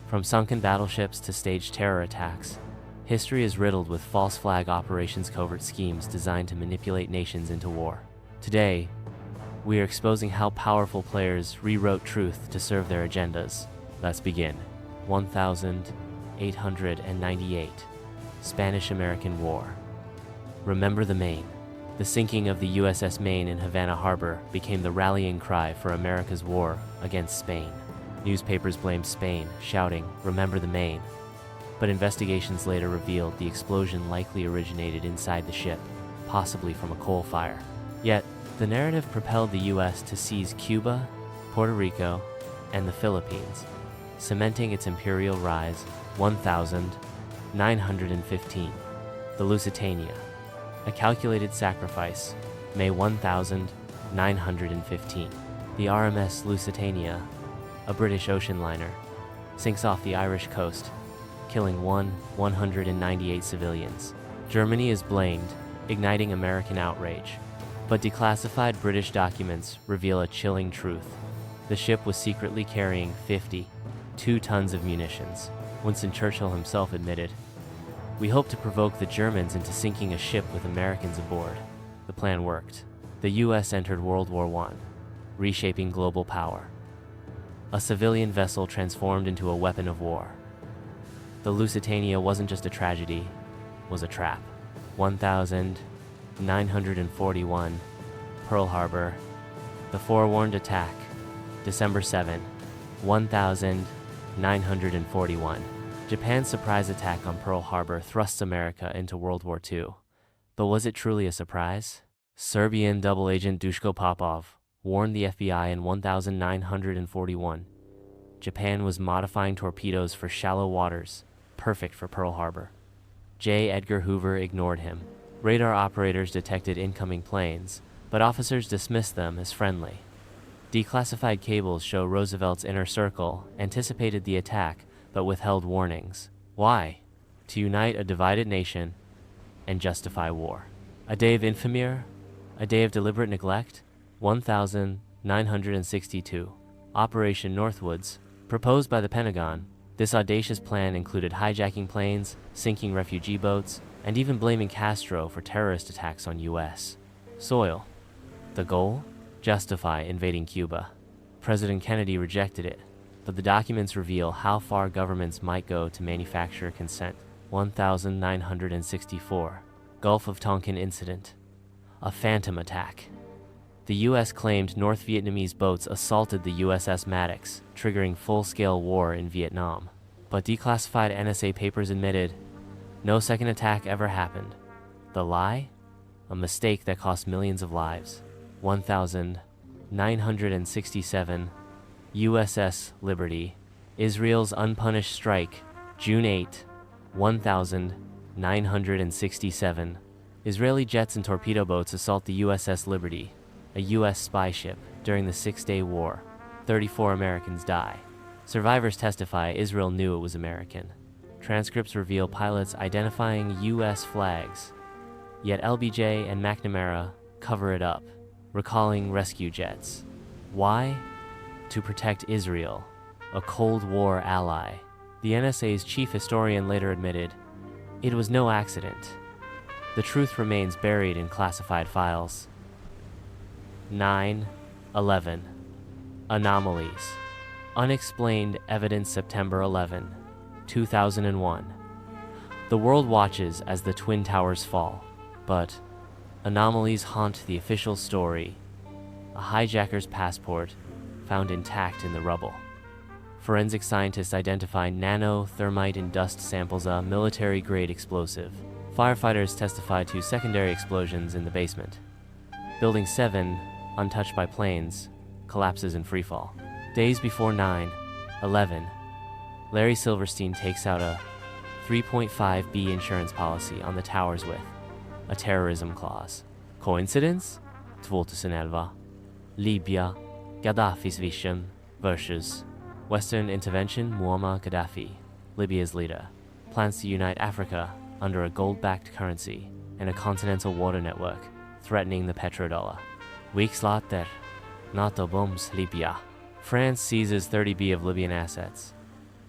From sunken battleships to staged terror attacks, history is riddled with false flag operations, covert schemes designed to manipulate nations into war. Today, we are exposing how powerful players rewrote truth to serve their agendas. Let's begin. 1898, Spanish-American War. Remember the Maine. The sinking of the USS Maine in Havana Harbor became the rallying cry for America's war against Spain. Newspapers blamed Spain, shouting, "Remember the Maine." But investigations later revealed the explosion likely originated inside the ship, possibly from a coal fire. Yet, the narrative propelled the US to seize Cuba, Puerto Rico, and the Philippines, cementing its imperial rise. 1915. The Lusitania. A calculated sacrifice. May 1915. The RMS Lusitania, a British ocean liner, sinks off the Irish coast, killing 198 civilians. Germany is blamed, igniting American outrage. But declassified British documents reveal a chilling truth. The ship was secretly carrying 52 tons of munitions. Winston Churchill himself admitted, "We hoped to provoke the Germans into sinking a ship with Americans aboard." The plan worked. The US entered World War I, reshaping global power. A civilian vessel transformed into a weapon of war. The Lusitania wasn't just a tragedy, it was a trap. 1941, Pearl Harbor. The forewarned attack, December 7, 1941. Japan's surprise attack on Pearl Harbor thrusts America into World War II. But was it truly a surprise? Serbian double agent Duško Popov warned the FBI in 1941. Japan was modifying torpedoes for shallow waters, perfect for Pearl Harbor. J. Edgar Hoover ignored him. Radar operators detected incoming planes, but officers dismissed them as friendly. Declassified cables show Roosevelt's inner circle anticipated the attack but withheld warnings. Why? To unite a divided nation and justify war. A day of infamy? A day of deliberate neglect? 1962. Operation Northwoods, proposed by the Pentagon. This audacious plan included hijacking planes, sinking refugee boats, and even blaming Castro for terrorist attacks on US soil. The goal? Justify invading Cuba. President Kennedy rejected it, but the documents reveal how far governments might go to manufacture consent. 1964. Gulf of Tonkin incident. A phantom attack. The US claimed North Vietnamese boats assaulted the USS Maddox, triggering full-scale war in Vietnam. But declassified NSA papers admitted, no second attack ever happened. The lie? A mistake that cost millions of lives. 1967. USS Liberty. Israel's unpunished strike, June 8, 1967. Israeli jets and torpedo boats assault the USS Liberty, a US spy ship, during the Six-Day War. 34 Americans die. Survivors testify Israel knew it was American. Transcripts reveal pilots identifying US flags, yet LBJ and McNamara cover it up, recalling rescue jets. Why? To protect Israel, a Cold War ally. The NSA's chief historian later admitted, it was no accident. The truth remains buried in classified files. 9/11. Anomalies. Unexplained evidence. September 11, 2001. The world watches as the Twin Towers fall, but anomalies haunt the official story. A hijacker's passport found intact in the rubble. Forensic scientists identify nano-thermite in dust samples, a military-grade explosive. Firefighters testify to secondary explosions in the basement. Building 7, untouched by planes, collapses in freefall. Days before 9/11, Larry Silverstein takes out a 3.5B insurance policy on the towers with a terrorism clause. Coincidence? 2011. Libya, Gaddafi's vision versus Western intervention. Muammar Gaddafi, Libya's leader, plans to unite Africa under a gold-backed currency and a continental water network, threatening the petrodollar. Weeks later, NATO bombs Libya. France seizes 30B of Libyan assets.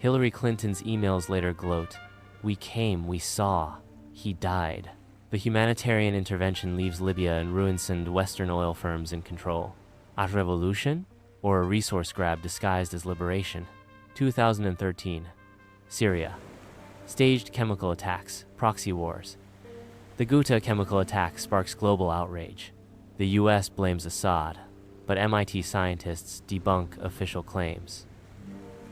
Hillary Clinton's emails later gloat, "We came, we saw, he died." The humanitarian intervention leaves Libya and ruins Western oil firms in control. A revolution? Or a resource grab disguised as liberation? 2013. Syria. Staged chemical attacks, proxy wars. The Ghouta chemical attack sparks global outrage. The US blames Assad, but MIT scientists debunk official claims.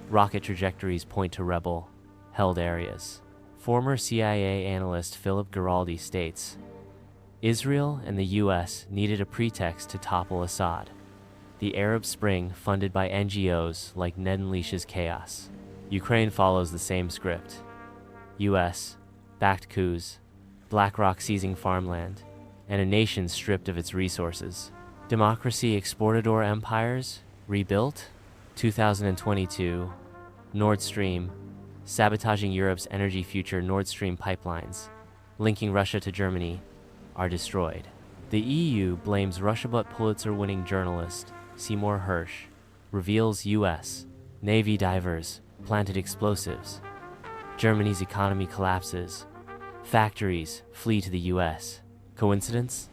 Rocket trajectories point to rebel-held areas. Former CIA analyst Philip Giraldi states, Israel and the US needed a pretext to topple Assad. The Arab Spring, funded by NGOs like Ned Unleashes Chaos. Ukraine follows the same script. US-backed coups, BlackRock seizing farmland, and a nation stripped of its resources. Democracy exportador empires rebuilt? 2022. Nord Stream, sabotaging Europe's energy future. Nord Stream pipelines, linking Russia to Germany, are destroyed. The EU blames Russia, but Pulitzer-winning journalist Seymour Hersh reveals US Navy divers planted explosives. Germany's economy collapses. Factories flee to the US. Coincidence?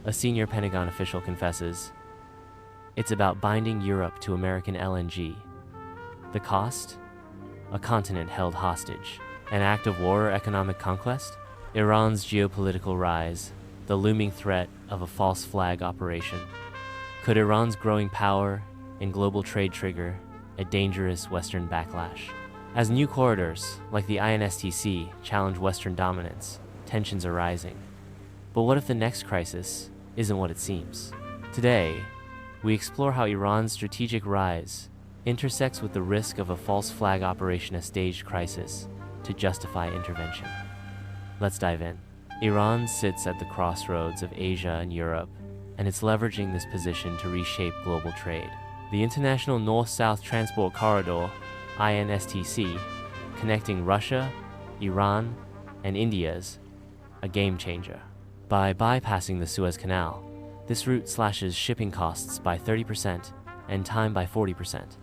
A senior Pentagon official confesses, it's about binding Europe to American LNG. The cost? A continent held hostage. An act of war or economic conquest? Iran's geopolitical rise, the looming threat of a false flag operation. Could Iran's growing power and global trade trigger a dangerous Western backlash? As new corridors, like the INSTC, challenge Western dominance, tensions are rising. But what if the next crisis isn't what it seems? Today, we explore how Iran's strategic rise intersects with the risk of a false flag operation, a staged crisis, to justify intervention. Let's dive in. Iran sits at the crossroads of Asia and Europe, and it's leveraging this position to reshape global trade. The International North-South Transport Corridor, INSTC, connecting Russia, Iran, and India's a game changer. By bypassing the Suez Canal, this route slashes shipping costs by 30% and time by 40%,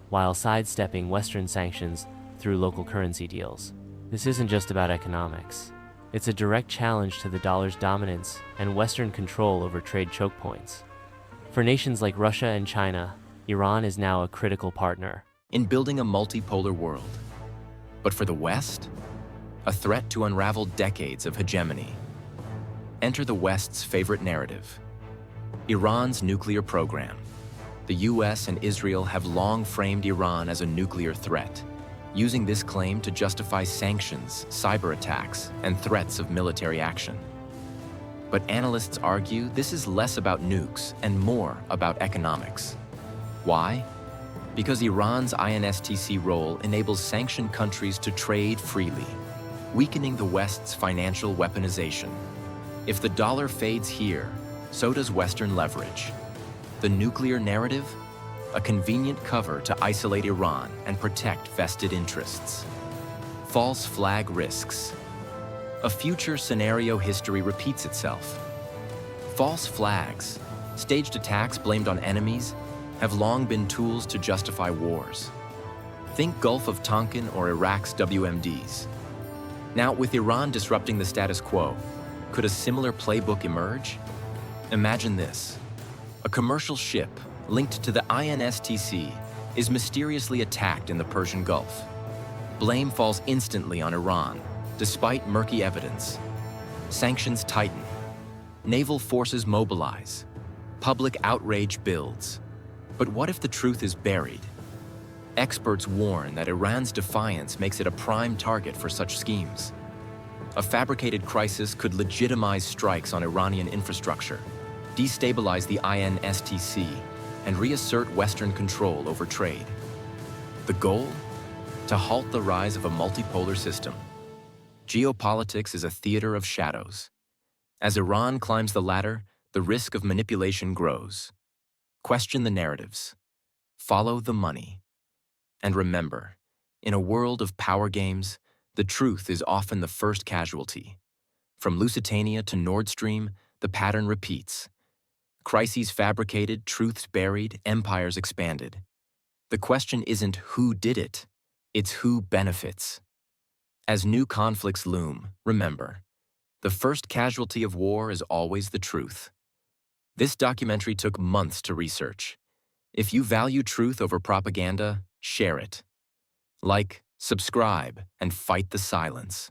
while sidestepping Western sanctions through local currency deals. This isn't just about economics. It's a direct challenge to the dollar's dominance and Western control over trade choke points. For nations like Russia and China, Iran is now a critical partner in building a multipolar world. But for the West, a threat to unravel decades of hegemony. Enter the West's favorite narrative: Iran's nuclear program. The US and Israel have long framed Iran as a nuclear threat, using this claim to justify sanctions, cyber attacks, and threats of military action. But analysts argue this is less about nukes and more about economics. Why? Because Iran's INSTC role enables sanctioned countries to trade freely, weakening the West's financial weaponization. If the dollar fades here, so does Western leverage. The nuclear narrative? A convenient cover to isolate Iran and protect vested interests. False flag risks. A future scenario history repeats itself. False flags, staged attacks blamed on enemies, have long been tools to justify wars. Think Gulf of Tonkin or Iraq's WMDs. Now, with Iran disrupting the status quo, could a similar playbook emerge? Imagine this. A commercial ship linked to the INSTC is mysteriously attacked in the Persian Gulf. Blame falls instantly on Iran, despite murky evidence. Sanctions tighten. Naval forces mobilize. Public outrage builds. But what if the truth is buried? Experts warn that Iran's defiance makes it a prime target for such schemes. A fabricated crisis could legitimize strikes on Iranian infrastructure, destabilize the INSTC, and reassert Western control over trade. The goal? To halt the rise of a multipolar system. Geopolitics is a theater of shadows. As Iran climbs the ladder, the risk of manipulation grows. Question the narratives. Follow the money. And remember, in a world of power games, the truth is often the first casualty. From Lusitania to Nord Stream, the pattern repeats. Crises fabricated, truths buried, empires expanded. The question isn't who did it, It's who benefits. As new conflicts loom, remember, the first casualty of war is always the truth. This documentary took months to research. If you value truth over propaganda, share it. Like, subscribe, and fight the silence.